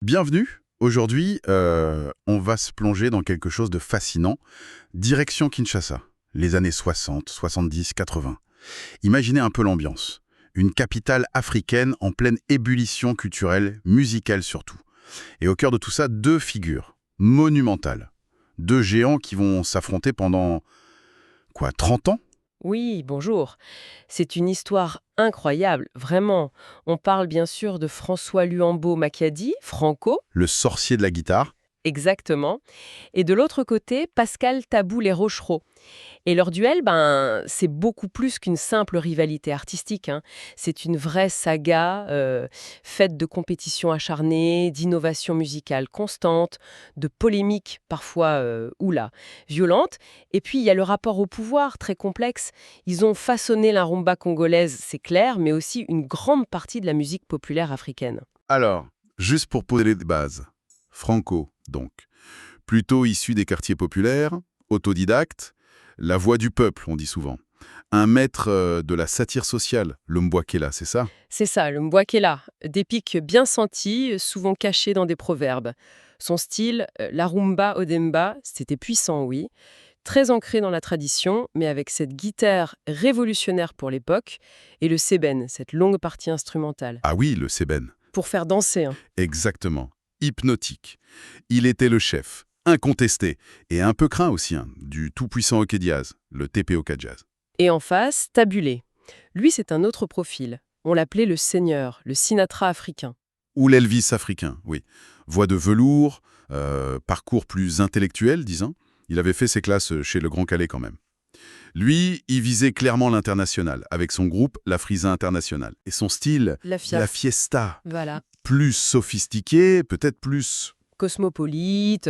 Bienvenue. Aujourd'hui, on va se plonger dans quelque chose de fascinant. Direction Kinshasa, les années 60, 70, 80. Imaginez un peu l'ambiance. Une capitale africaine en pleine ébullition culturelle, musicale surtout. Et au cœur de tout ça, deux figures monumentales. Deux géants qui vont s'affronter pendant, 30 ans? Oui, bonjour. C'est une histoire incroyable, vraiment. On parle bien sûr de François Luambo Macchiadi, Franco, Le sorcier de la guitare? exactement, et de l'autre côté, Pascal Taboulé-Rochereau. Et leur duel, c'est beaucoup plus qu'une simple rivalité artistique, hein. C'est une vraie saga faite de compétitions acharnées, d'innovations musicales constantes, de polémiques parfois, oula, violentes. Et puis, il y a le rapport au pouvoir très complexe. Ils ont façonné la rumba congolaise, c'est clair, mais aussi une grande partie de la musique populaire africaine. Alors, juste pour poser les bases. Franco, donc. Plutôt issu des quartiers populaires, autodidacte, la voix du peuple, on dit souvent. Un maître de la satire sociale, le Mbouakela, c'est ça? C'est ça, le Mbouakela, des pics bien sentis, souvent cachés dans des proverbes. Son style, la rumba odemba, c'était puissant, oui, très ancré dans la tradition, mais avec cette guitare révolutionnaire pour l'époque, et le sébène, cette longue partie instrumentale, Ah oui, le Sében. pour faire danser, hein. Exactement. Hypnotique. Il était le chef, incontesté, et un peu craint aussi, hein, du tout-puissant Oké Diaz, le TPOK Jazz. Et en face, Tabulé. Lui, c'est un autre profil. On l'appelait le seigneur, le Sinatra africain. Ou l'Elvis africain, oui. Voix de velours, parcours plus intellectuel, disons. Il avait fait ses classes chez le Grand Calais quand même. Lui, il visait clairement l'international, avec son groupe La Frisa International. Et son style, La la fiaf. fiesta, Voilà. plus sophistiqué, peut-être plus... Cosmopolite.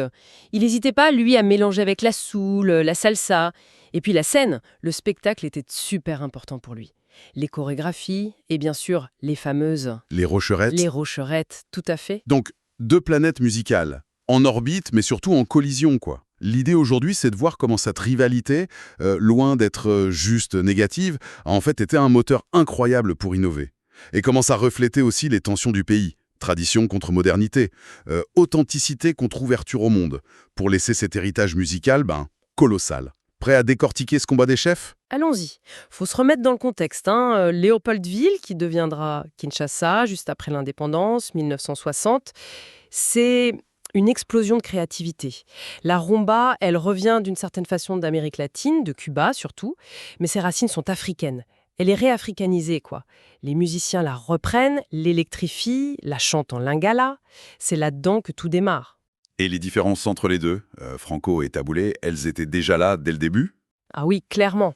Il n'hésitait pas, lui, à mélanger avec la soul, la salsa. Et puis la scène, le spectacle était super important pour lui. Les chorégraphies et bien sûr les fameuses Les rocherettes. les rocherettes, tout à fait. Donc, deux planètes musicales, en orbite, mais surtout en collision, quoi. L'idée aujourd'hui, c'est de voir comment cette rivalité, loin d'être juste négative, a en fait été un moteur incroyable pour innover. Et comment ça reflétait aussi les tensions du pays. Tradition contre modernité, authenticité contre ouverture au monde, pour laisser cet héritage musical, colossal. Prêt à décortiquer ce combat des chefs? Allons-y. Faut se remettre dans le contexte, hein. Léopoldville, qui deviendra Kinshasa juste après l'indépendance, 1960, c'est une explosion de créativité. La rumba, elle revient d'une certaine façon d'Amérique latine, de Cuba surtout, mais ses racines sont africaines. Elle est réafricanisée, quoi. Les musiciens la reprennent, l'électrifient, la chantent en lingala. C'est là-dedans que tout démarre. Et les différences entre les deux, Franco et Taboulé, elles étaient déjà là dès le début? Ah oui, clairement.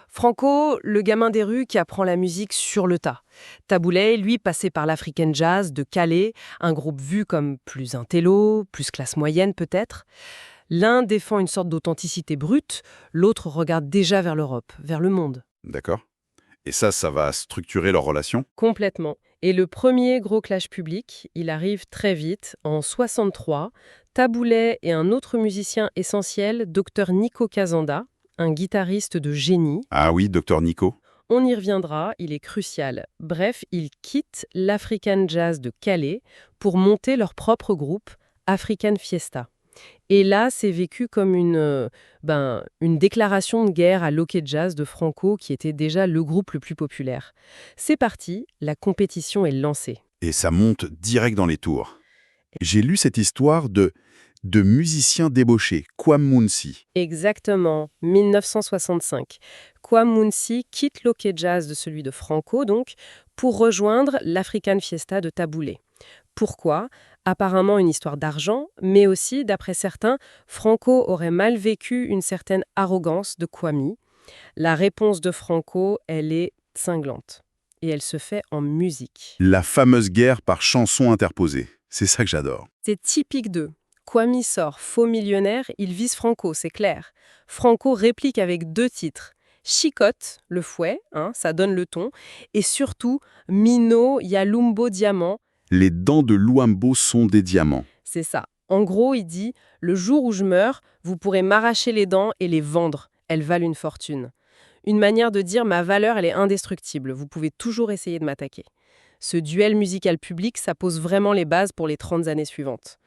Franco, le gamin des rues qui apprend la musique sur le tas. Taboulay, lui, passé par l'African Jazz de Calais, un groupe vu comme plus intello, plus classe moyenne peut-être. L'un défend une sorte d'authenticité brute, l'autre regarde déjà vers l'Europe, vers le monde. D'accord. Et ça va structurer leur relation? Complètement. Et le premier gros clash public, il arrive très vite, en 63. Taboulay et un autre musicien essentiel, Dr Nico Kazanda, un guitariste de génie. Ah oui, docteur Nico. On y reviendra, il est crucial. Bref, ils quittent l'African Jazz de Calais pour monter leur propre groupe, African Fiesta. Et là, c'est vécu comme une déclaration de guerre à l'Ok Jazz de Franco, qui était déjà le groupe le plus populaire. C'est parti, la compétition est lancée. Et ça monte direct dans les tours. J'ai lu cette histoire de musiciens débauchés, Kwam Exactement, 1965. Kwame quitte l'Ok Jazz de celui de Franco, donc, pour rejoindre l'African Fiesta de Taboulé. Pourquoi? Apparemment une histoire d'argent, mais aussi, d'après certains, Franco aurait mal vécu une certaine arrogance de Kwame. La réponse de Franco, elle est cinglante. Et elle se fait en musique. La fameuse guerre par chanson interposée. C'est ça que j'adore. C'est typique d'eux. Kwame sort faux millionnaire, il vise Franco, c'est clair. Franco réplique avec 2 titres. Chicotte, le fouet, hein, ça donne le ton, et surtout Mino Yalumbo Diamant, Les dents de Luambo sont des diamants. c'est ça. En gros, il dit « Le jour où je meurs, vous pourrez m'arracher les dents et les vendre. Elles valent une fortune. » Une manière de dire « Ma valeur, elle est indestructible. Vous pouvez toujours essayer de m'attaquer. » Ce duel musical public, ça pose vraiment les bases pour les 30 années suivantes.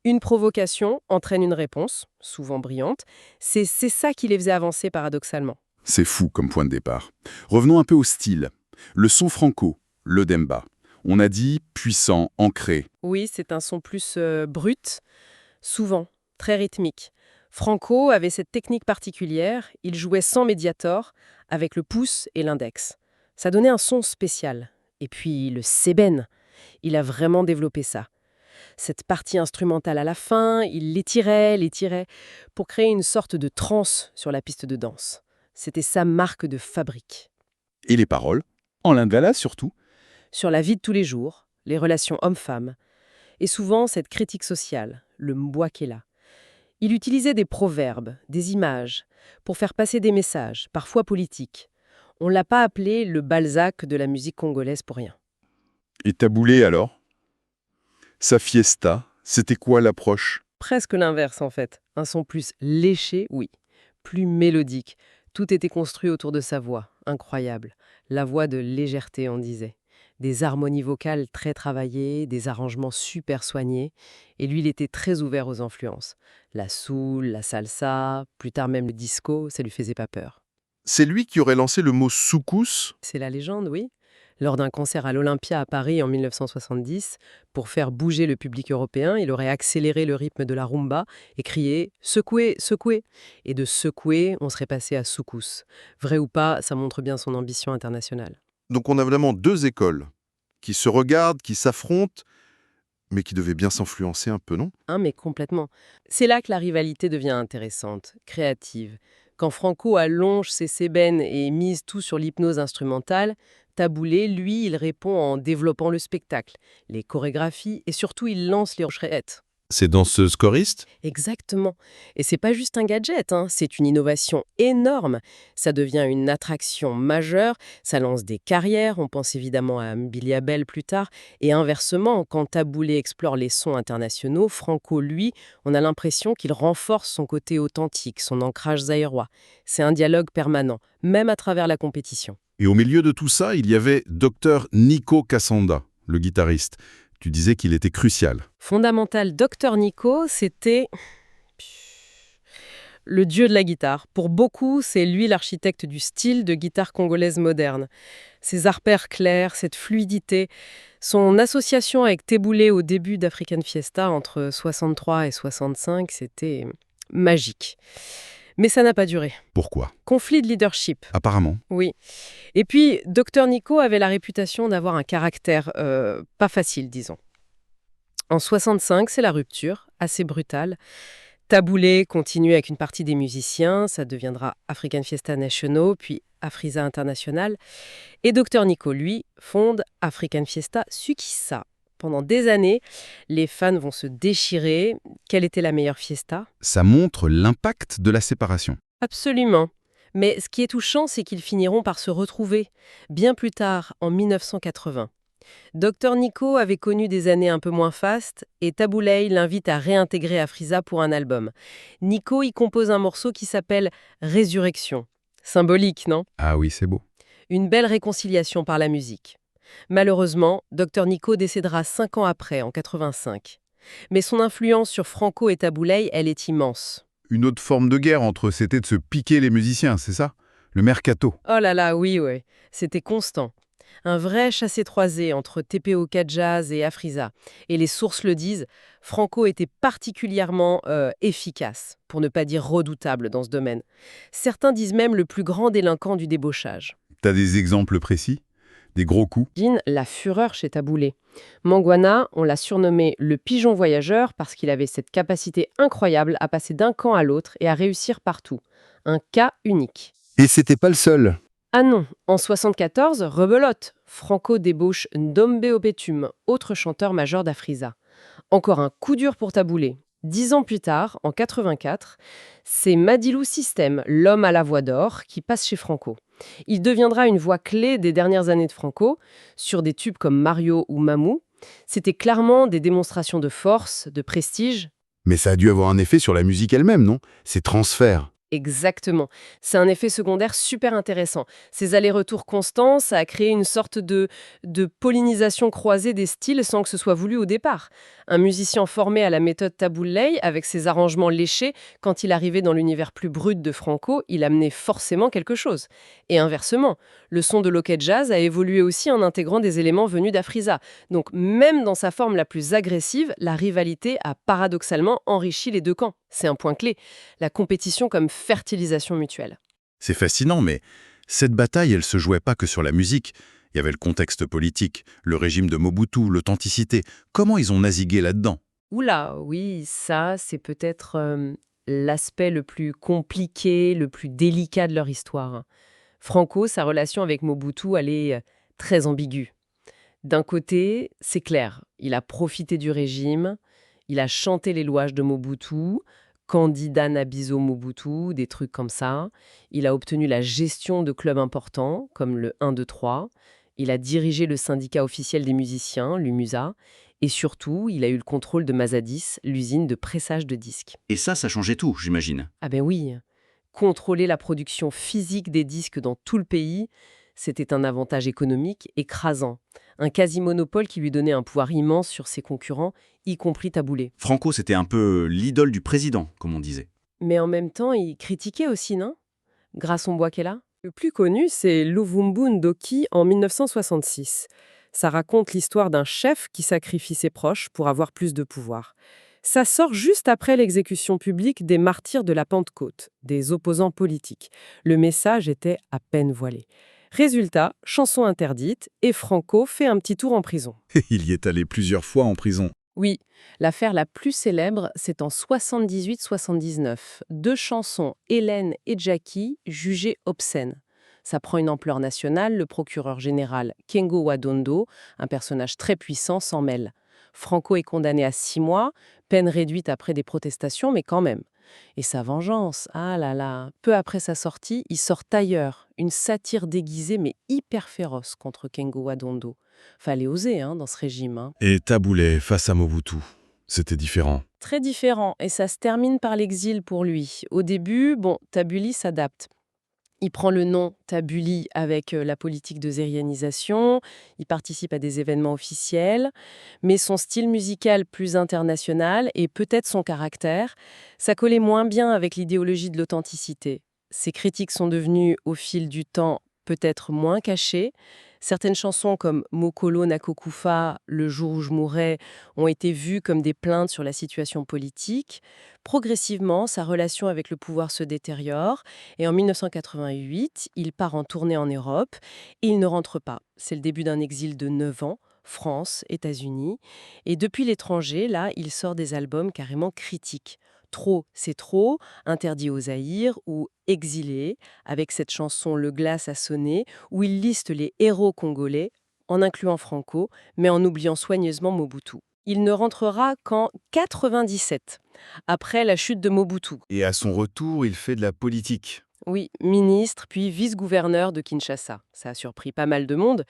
Une provocation entraîne une réponse, souvent brillante. C'est ça qui les faisait avancer paradoxalement. C'est fou comme point de départ. Revenons un peu au style. Le son franco, le demba. On a dit puissant, ancré. Oui, c'est un son plus brut, souvent très rythmique. Franco avait cette technique particulière, il jouait sans médiator, avec le pouce et l'index. Ça donnait un son spécial. Et puis le sébène, il a vraiment développé ça. Cette partie instrumentale à la fin, il l'étirait, pour créer une sorte de transe sur la piste de danse. C'était sa marque de fabrique. Et les paroles, en lingala surtout. Sur la vie de tous les jours, les relations hommes-femmes, et souvent cette critique sociale, le mbouakela. Il utilisait des proverbes, des images, pour faire passer des messages, parfois politiques. On ne l'a pas appelé le Balzac de la musique congolaise pour rien. Et Taboulé alors? Sa fiesta, c'était quoi l'approche? Presque l'inverse en fait. Un son plus léché, oui, plus mélodique. Tout était construit autour de sa voix, incroyable. La voix de légèreté, on disait. Des harmonies vocales très travaillées, des arrangements super soignés. Et lui, il était très ouvert aux influences. La soul, la salsa, plus tard même le disco, ça lui faisait pas peur. C'est lui qui aurait lancé le mot soukous? C'est la légende, oui. Lors d'un concert à l'Olympia à Paris en 1970, pour faire bouger le public européen, il aurait accéléré le rythme de la rumba et crié « secouez, secouez ». Et de secouer, on serait passé à soukous. Vrai ou pas, ça montre bien son ambition internationale. Donc on a vraiment deux écoles qui se regardent, qui s'affrontent, mais qui devaient bien s'influencer un peu, non? Mais complètement. C'est là que la rivalité devient intéressante, créative. Quand Franco allonge ses sébènes et mise tout sur l'hypnose instrumentale, Taboulé, lui, il répond en développant le spectacle, les chorégraphies et surtout il lance les rocherettes. Ces danseuses choristes? Exactement. Et c'est pas juste un gadget, c'est une innovation énorme. Ça devient une attraction majeure, ça lance des carrières, on pense évidemment à Billy Abel plus tard, et inversement, quand Taboulé explore les sons internationaux, Franco, lui, on a l'impression qu'il renforce son côté authentique, son ancrage zaïrois. C'est un dialogue permanent, même à travers la compétition. Et au milieu de tout ça, il y avait Dr Nico Kassanda, le guitariste. Tu disais qu'il était crucial. Fondamental, Dr Nico, c'était le dieu de la guitare. Pour beaucoup, c'est lui l'architecte du style de guitare congolaise moderne. Ses arpères clairs, cette fluidité, son association avec Taboulé au début d'African Fiesta entre 63 et 65, c'était magique. Mais ça n'a pas duré. Pourquoi? Conflit de leadership. Apparemment. Oui. Et puis, Dr Nico avait la réputation d'avoir un caractère pas facile, disons. En 65, c'est la rupture, assez brutale. Taboulé continue avec une partie des musiciens, ça deviendra African Fiesta Nationaux, puis Afrisa International. Et Dr Nico, lui, fonde African Fiesta Sukisa. Pendant des années, les fans vont se déchirer. Quelle était la meilleure fiesta? Ça montre l'impact de la séparation. Absolument. Mais ce qui est touchant, c'est qu'ils finiront par se retrouver, bien plus tard, en 1980. Dr Nico avait connu des années un peu moins fastes et Taboulé l'invite à réintégrer Afrisa pour un album. Nico y compose un morceau qui s'appelle « Résurrection ». Symbolique, non? Ah oui, c'est beau. Une belle réconciliation par la musique. Malheureusement, Dr Nico décédera 5 ans après, en 85. Mais son influence sur Franco et Taboulé, elle est immense. Une autre forme de guerre entre eux, c'était de se piquer les musiciens, c'est ça? Le mercato. Oh là là, oui, ouais. C'était constant. Un vrai chassé-croisé entre TPOK Jazz et Afrisa. Et les sources le disent, Franco était particulièrement efficace, pour ne pas dire redoutable dans ce domaine. Certains disent même le plus grand délinquant du débauchage. T'as des exemples précis? Des gros coups? Imagine la fureur chez Taboulé. Mangwana, on l'a surnommé le pigeon voyageur parce qu'il avait cette capacité incroyable à passer d'un camp à l'autre et à réussir partout. Un cas unique. Et c'était pas le seul. Ah non, en 74, rebelote. Franco débauche Ndombe Opetum, autre chanteur majeur d'Afriza. Encore un coup dur pour Taboulé. 10 ans plus tard, en 84, c'est Madilou System, l'homme à la voix d'or, qui passe chez Franco. Il deviendra une voix clé des dernières années de Franco, sur des tubes comme Mario ou Mamou. C'était clairement des démonstrations de force, de prestige. Mais ça a dû avoir un effet sur la musique elle-même, non? Ces transferts. Exactement. C'est un effet secondaire super intéressant. Ces allers-retours constants, ça a créé une sorte de pollinisation croisée des styles sans que ce soit voulu au départ. Un musicien formé à la méthode Tabouley, avec ses arrangements léchés, quand il arrivait dans l'univers plus brut de Franco, il amenait forcément quelque chose. Et inversement, le son de Locket Jazz a évolué aussi en intégrant des éléments venus d'Afriza. Donc même dans sa forme la plus agressive, la rivalité a paradoxalement enrichi les deux camps. C'est un point clé. La compétition comme fertilisation mutuelle. C'est fascinant, mais cette bataille, elle se jouait pas que sur la musique. Il y avait le contexte politique, le régime de Mobutu, l'authenticité. Comment ils ont navigué là-dedans? Oula, oui, ça, c'est peut-être l'aspect le plus compliqué, le plus délicat de leur histoire, hein. Franco, sa relation avec Mobutu, elle est très ambiguë. D'un côté, c'est clair, il a profité du régime, il a chanté les louanges de Mobutu, candidat Nabiso Mobutu, des trucs comme ça. Il a obtenu la gestion de clubs importants, comme le 1, 2, 3. Il a dirigé le syndicat officiel des musiciens, l'UMUSA. Et surtout, il a eu le contrôle de Mazadis, l'usine de pressage de disques. Et ça changeait tout, j'imagine. Ah ben oui, contrôler la production physique des disques dans tout le pays, c'était un avantage économique écrasant. Un quasi-monopole qui lui donnait un pouvoir immense sur ses concurrents, y compris Taboulé. Franco, c'était un peu l'idole du président, comme on disait. Mais en même temps, il critiquait aussi, non? Graçon Bouakela. Le plus connu, c'est Luvumbu Ndoki en 1966. Ça raconte l'histoire d'un chef qui sacrifie ses proches pour avoir plus de pouvoir. Ça sort juste après l'exécution publique des martyrs de la Pentecôte, des opposants politiques. Le message était à peine voilé. Résultat, chanson interdite, et Franco fait un petit tour en prison. Il y est allé plusieurs fois en prison. Oui, l'affaire la plus célèbre, c'est en 78-79. Deux chansons, Hélène et Jackie, jugées obscènes. Ça prend une ampleur nationale, le procureur général Kengo Wadondo, un personnage très puissant, s'en mêle. Franco est condamné à 6 mois, peine réduite après des protestations, mais quand même. Et sa vengeance, ah là là, peu après sa sortie, il sort Ailleurs, une satire déguisée mais hyper féroce contre Kengo Wadondo. Fallait oser dans ce régime, hein. Et Taboulé face à Mobutu, c'était différent. Très différent, et ça se termine par l'exil pour lui. Au début, Tabouli s'adapte. Il prend le nom Tabouli avec la politique de zérianisation, il participe à des événements officiels, mais son style musical plus international et peut-être son caractère, ça collait moins bien avec l'idéologie de l'authenticité. Ses critiques sont devenues, au fil du temps, peut-être moins cachées. Certaines chansons comme Mokolo Nakokufa, Le jour où je mourrai, ont été vues comme des plaintes sur la situation politique. Progressivement, sa relation avec le pouvoir se détériore et en 1988, il part en tournée en Europe et il ne rentre pas. C'est le début d'un exil de 9 ans, France, États-Unis. Et depuis l'étranger, là, il sort des albums carrément critiques. Trop, c'est trop, interdit aux Zaïre ou exilé, avec cette chanson Le glace a sonné, où il liste les héros congolais, en incluant Franco, mais en oubliant soigneusement Mobutu. Il ne rentrera qu'en 97, après la chute de Mobutu. Et à son retour, il fait de la politique. Oui, ministre, puis vice-gouverneur de Kinshasa. Ça a surpris pas mal de monde,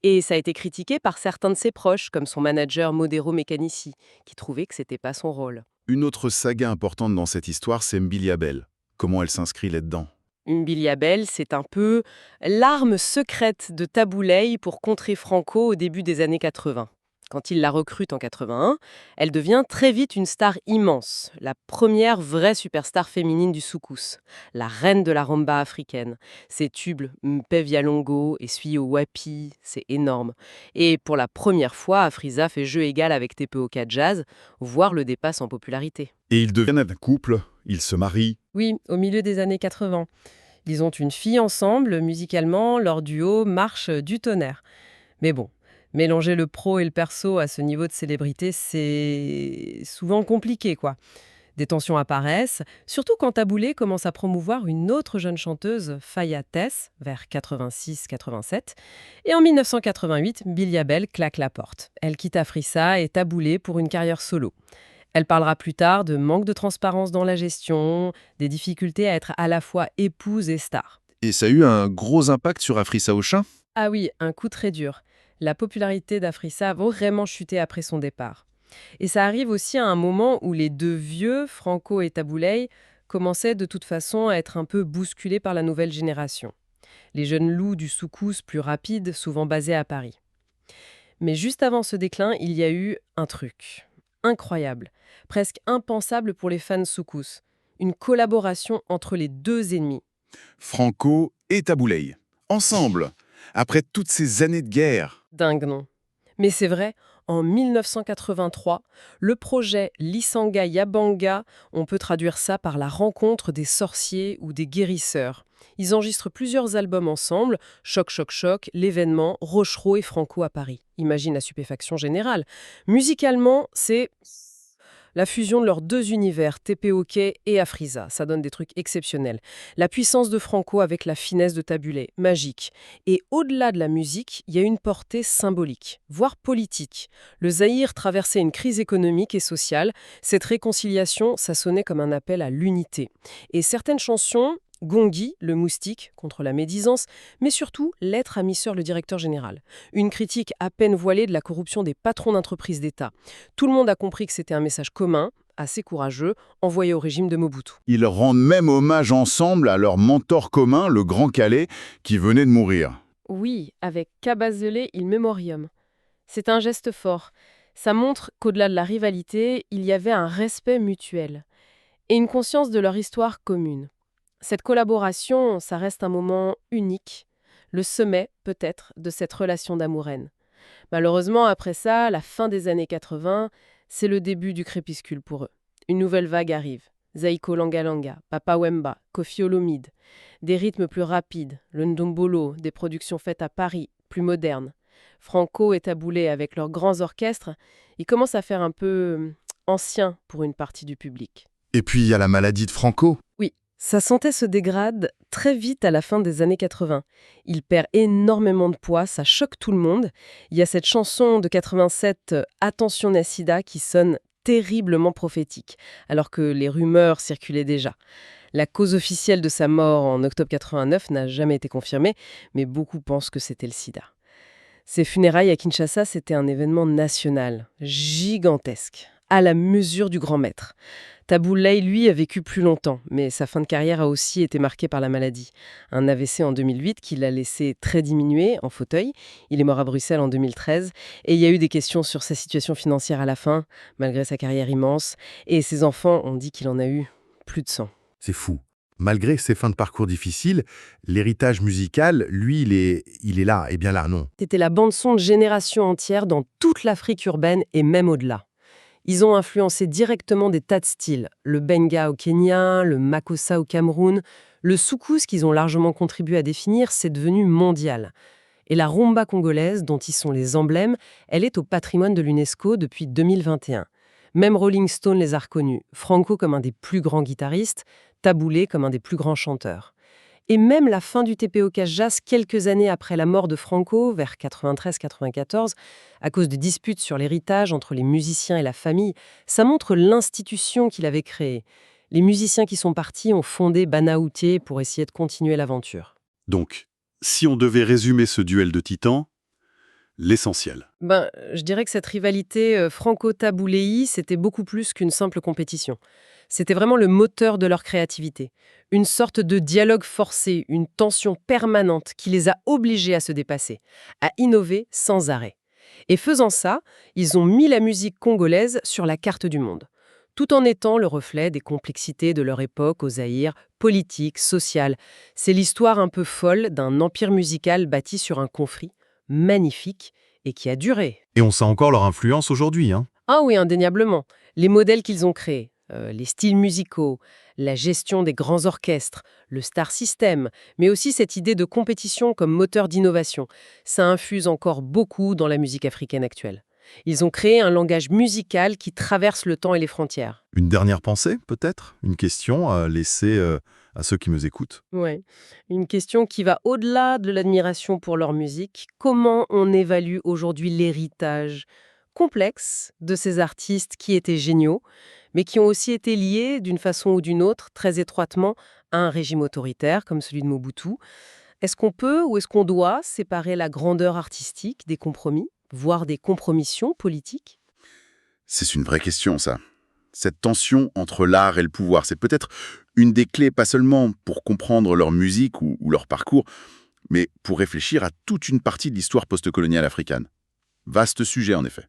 et ça a été critiqué par certains de ses proches, comme son manager Modero Mekanici, qui trouvait que c'était pas son rôle. Une autre saga importante dans cette histoire, c'est Mbiliabel. Comment elle s'inscrit là-dedans? Mbiliabel, c'est un peu l'arme secrète de Tabouley pour contrer Franco au début des années 80. Quand il la recrute en 81, elle devient très vite une star immense, la première vraie superstar féminine du soukous, la reine de la rumba africaine. Ses tubes Mpe Vialongo et Suyo Wapi, c'est énorme. Et pour la première fois, Afriza fait jeu égal avec TPOK Jazz, voire le dépasse en popularité. Et ils deviennent un couple, ils se marient. Oui, au milieu des années 80. Ils ont une fille ensemble, musicalement, leur duo marche du tonnerre. Mais bon, mélanger le pro et le perso à ce niveau de célébrité, c'est souvent compliqué, quoi. Des tensions apparaissent, surtout quand Taboulé commence à promouvoir une autre jeune chanteuse, Faya Tess, vers 86-87. Et en 1988, Mbiliabel claque la porte. Elle quitte Afrissa et Taboulé pour une carrière solo. Elle parlera plus tard de manque de transparence dans la gestion, des difficultés à être à la fois épouse et star. Et ça a eu un gros impact sur Afrissa Ocha? Ah oui, un coup très dur. La popularité d'Afrissa a vraiment chuté après son départ. Et ça arrive aussi à un moment où les deux vieux, Franco et Tabouley, commençait de toute façon à être un peu bousculé par la nouvelle génération. Les jeunes loups du soukous plus rapides, souvent basés à Paris. Mais juste avant ce déclin, il y a eu un truc incroyable, presque impensable pour les fans soukous. Une collaboration entre les deux ennemis. Franco et Tabouley. Ensemble, après toutes ces années de guerre. Dingue, non? Mais c'est vrai, en 1983, le projet Lisanga Yabanga, on peut traduire ça par la rencontre des sorciers ou des guérisseurs. Ils enregistrent plusieurs albums ensemble, Choc Choc Choc, L'événement, Rochereau et Franco à Paris. Imagine la stupéfaction générale. Musicalement, c'est la fusion de leurs deux univers, TPOK et Afrisa. Ça donne des trucs exceptionnels. La puissance de Franco avec la finesse de Tabouley, magique. Et au-delà de la musique, il y a une portée symbolique, voire politique. Le Zaïre traversait une crise économique et sociale. Cette réconciliation, ça sonnait comme un appel à l'unité. Et certaines chansons, Gongui, le moustique, contre la médisance, mais surtout Lettre à Misseur, le directeur général. Une critique à peine voilée de la corruption des patrons d'entreprises d'État. Tout le monde a compris que c'était un message commun, assez courageux, envoyé au régime de Mobutu. Ils rendent même hommage ensemble à leur mentor commun, le Grand Calais, qui venait de mourir. Oui, avec Kabazele il Memoriam. C'est un geste fort. Ça montre qu'au-delà de la rivalité, il y avait un respect mutuel et une conscience de leur histoire commune. Cette collaboration, ça reste un moment unique, le sommet, peut-être, de cette relation d'amour-haine. Malheureusement, après ça, la fin des années 80, c'est le début du crépuscule pour eux. Une nouvelle vague arrive. Zaiko Langalanga, Papa Wemba, Koffi Olomide. Des rythmes plus rapides, le ndombolo, des productions faites à Paris, plus modernes. Franco et Tabouley, avec leurs grands orchestres, ils commencent à faire un peu ancien pour une partie du public. Et puis il y a la maladie de Franco. Oui, sa santé se dégrade très vite à la fin des années 80. Il perd énormément de poids, ça choque tout le monde. Il y a cette chanson de 87, Attention Nassida, qui sonne terriblement prophétique, alors que les rumeurs circulaient déjà. La cause officielle de sa mort en octobre 89 n'a jamais été confirmée, mais beaucoup pensent que c'était le sida. Ses funérailles à Kinshasa, c'était un événement national, gigantesque, à la mesure du grand maître. Tabouley, lui, a vécu plus longtemps, mais sa fin de carrière a aussi été marquée par la maladie. Un AVC en 2008 qui l'a laissé très diminué, en fauteuil. Il est mort à Bruxelles en 2013. Et il y a eu des questions sur sa situation financière à la fin, malgré sa carrière immense. Et ses enfants ont dit qu'il en a eu plus de 100. C'est fou. Malgré ses fins de parcours difficiles, l'héritage musical, lui, il est là, et bien là, non. C'était la bande-son de générations entières dans toute l'Afrique urbaine et même au-delà. Ils ont influencé directement des tas de styles. Le benga au Kenya, le makossa au Cameroun. Le soukous qu'ils ont largement contribué à définir, c'est devenu mondial. Et la rumba congolaise, dont ils sont les emblèmes, elle est au patrimoine de l'UNESCO depuis 2021. Même Rolling Stone les a reconnus. Franco comme un des plus grands guitaristes, Tabouley comme un des plus grands chanteurs. Et même la fin du TPOK Jazz, quelques années après la mort de Franco, vers 93-94, à cause de disputes sur l'héritage entre les musiciens et la famille, ça montre l'institution qu'il avait créée. Les musiciens qui sont partis ont fondé Banaouté pour essayer de continuer l'aventure. Donc, si on devait résumer ce duel de titans, l'essentiel. Je dirais que cette rivalité Franco-Tabouley, c'était beaucoup plus qu'une simple compétition. C'était vraiment le moteur de leur créativité. Une sorte de dialogue forcé, une tension permanente qui les a obligés à se dépasser, à innover sans arrêt. Et faisant ça, ils ont mis la musique congolaise sur la carte du monde, tout en étant le reflet des complexités de leur époque au Zaïre, politique, sociale. C'est l'histoire un peu folle d'un empire musical bâti sur un conflit magnifique et qui a duré. Et on sent encore leur influence aujourd'hui, hein. Ah oui, indéniablement. Les modèles qu'ils ont créés, les styles musicaux, la gestion des grands orchestres, le star system, mais aussi cette idée de compétition comme moteur d'innovation, ça infuse encore beaucoup dans la musique africaine actuelle. Ils ont créé un langage musical qui traverse le temps et les frontières. Une dernière pensée, peut-être? Une question à laisser à ceux qui nous écoutent? Ouais. Une question qui va au-delà de l'admiration pour leur musique. Comment on évalue aujourd'hui l'héritage complexe de ces artistes qui étaient géniaux, mais qui ont aussi été liés d'une façon ou d'une autre, très étroitement, à un régime autoritaire comme celui de Mobutu? Est-ce qu'on peut ou est-ce qu'on doit séparer la grandeur artistique des compromis, voire des compromissions politiques? C'est une vraie question, ça. Cette tension entre l'art et le pouvoir, c'est peut-être une des clés, pas seulement pour comprendre leur musique ou leur parcours, mais pour réfléchir à toute une partie de l'histoire postcoloniale africaine. Vaste sujet, en effet.